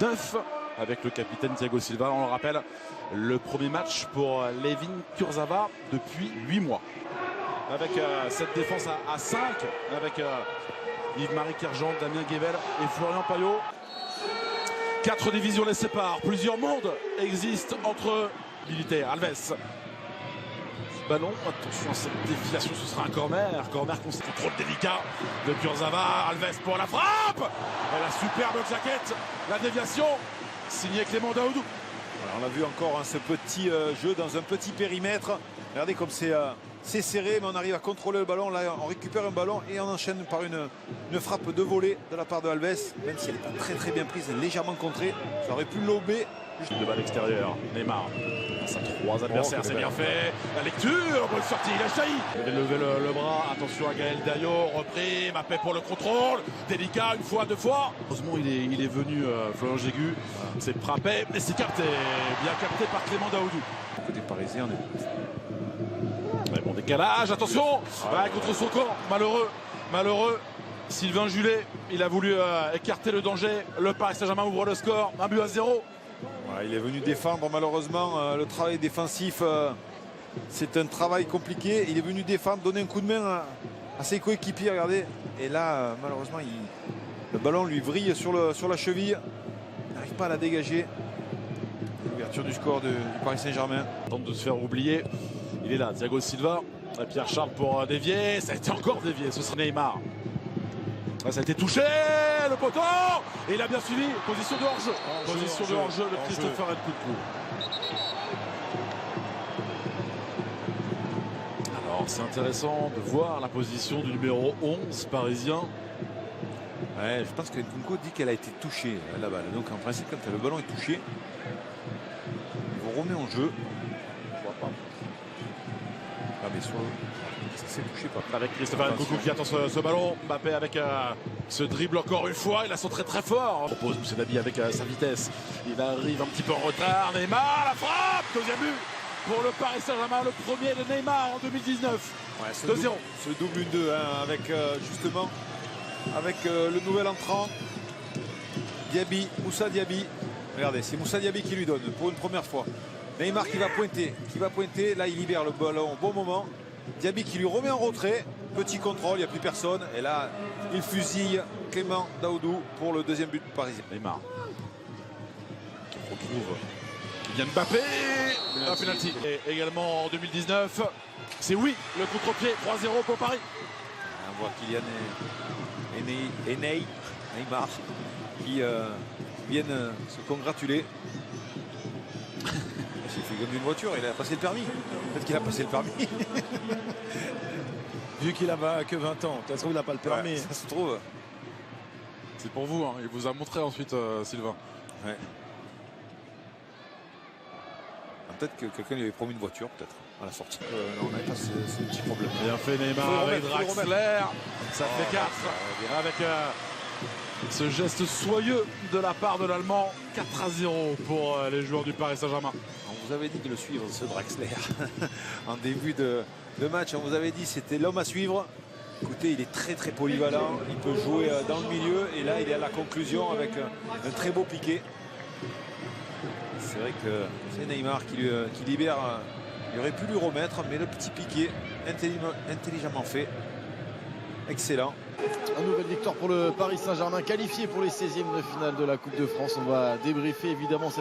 2019 avec le capitaine Thiago Silva. On le rappelle, le premier match pour Layvin Kurzawa depuis 8 mois. Avec cette défense à 5, avec Yves-Marie Kerjean, Damien Guével et Florian Payot. 4 divisions les séparent, plusieurs mondes existent entre militaires. Alves. Ballon, attention à cette déviation, ce sera un corner. Corner contrôle délicat de Kurzawa. Alves pour la frappe. Et la superbe jaquette, la déviation, signé Clément Daoudou. Voilà, on a vu encore ce petit jeu dans un petit périmètre. Regardez comme c'est serré, mais on arrive à contrôler le ballon. Là, on récupère un ballon et on enchaîne par une frappe de volée de la part de Alves. Même si elle n'est pas très bien prise, légèrement contrée. Ça aurait pu lober. De balle extérieure, Neymar. Face à 3 adversaires, c'est bien fait. La lecture, bonne sortie, il a jailli. Il avait levé le bras, attention à Gaël Dayo, repris, Mbappé pour le contrôle. Délicat, une fois, deux fois. Heureusement, il est venu, Florian Jégu. C'est frappé, mais c'est capté. Bien capté par Clément Daoudou. Côté parisien, Ouais, bon décalage, attention contre son corps, malheureux. Sylvain Julet, il a voulu écarter le danger. Le Paris Saint-Germain ouvre le score, 1-0. Voilà, il est venu défendre, malheureusement. Le travail défensif, c'est un travail compliqué. Il est venu défendre, donner un coup de main à ses coéquipiers, regardez. Et là, malheureusement, le ballon lui vrille sur la cheville. Il n'arrive pas à la dégager. L'ouverture du score du Paris Saint-Germain. Tente de se faire oublier. Il est là, Thiago Silva. Pierre Charles pour dévier. Ça a été encore dévié, ce sera Neymar. Ça a été touché, le poteau. Et il a bien suivi, position de hors-jeu. Position de hors-jeu de Christopher Nkunku. Alors c'est intéressant de voir la position du numéro 11 parisien. Ouais, je pense que Nkunku dit qu'elle a été touchée, la balle. Donc en principe, quand le ballon est touché, il vous remet en jeu. Je vois pas. Ah, mais soit ça s'est touché pas. Avec Christopher Nkunku qui attend ce ballon. Mbappé avec ce dribble encore une fois. Il a centré très fort. On propose Moussa Dabi avec sa vitesse. Il arrive un petit peu en retard. Neymar, la frappe. Deuxième but pour le Paris Saint-Germain. Le premier de Neymar en 2019. Ouais, 2-0. Ce double 1-2 avec justement avec le nouvel entrant Diaby, Moussa Diaby. Regardez, c'est Moussa Diaby qui lui donne pour une première fois. Neymar qui va pointer. Là, il libère le ballon au bon moment. Diaby qui lui remet en retrait. Petit contrôle, il n'y a plus personne. Et là, il fusille Clément Daoudou pour le deuxième but parisien. Neymar qui retrouve Kylian Mbappé. Un penalty. Et également en 2019, c'est oui, le contre-pied 3-0 pour Paris. On voit Kylian et Neymar qui viennent se congratuler. Il fait comme une voiture, il a passé le permis. Peut-être qu'il a passé le permis. Vu qu'il n'a que 20 ans, ça se trouve il n'a pas le permis. Ouais, ça se trouve. C'est pour vous, hein. Il vous a montré ensuite, Sylvain. Ouais. Peut-être que quelqu'un lui avait promis une voiture, peut-être, à la sortie. Non, on n'avait pas ce petit problème. Bien fait Neymar avec Draxler. Ça fait 4 avec ce geste soyeux de la part de l'Allemand. 4-0 pour les joueurs du Paris Saint-Germain. On vous avait dit de le suivre, ce Draxler. En début de match, on vous avait dit c'était l'homme à suivre. Écoutez, il est très polyvalent. Il peut jouer dans le milieu. Et là, il est à la conclusion avec un très beau piqué. C'est vrai que c'est Neymar qui libère. Il aurait pu lui remettre, mais le petit piqué, intelligemment fait. Excellent. Une nouvelle victoire pour le Paris Saint-Germain, qualifié pour les 16e de finale de la Coupe de France. On va débriefer évidemment cette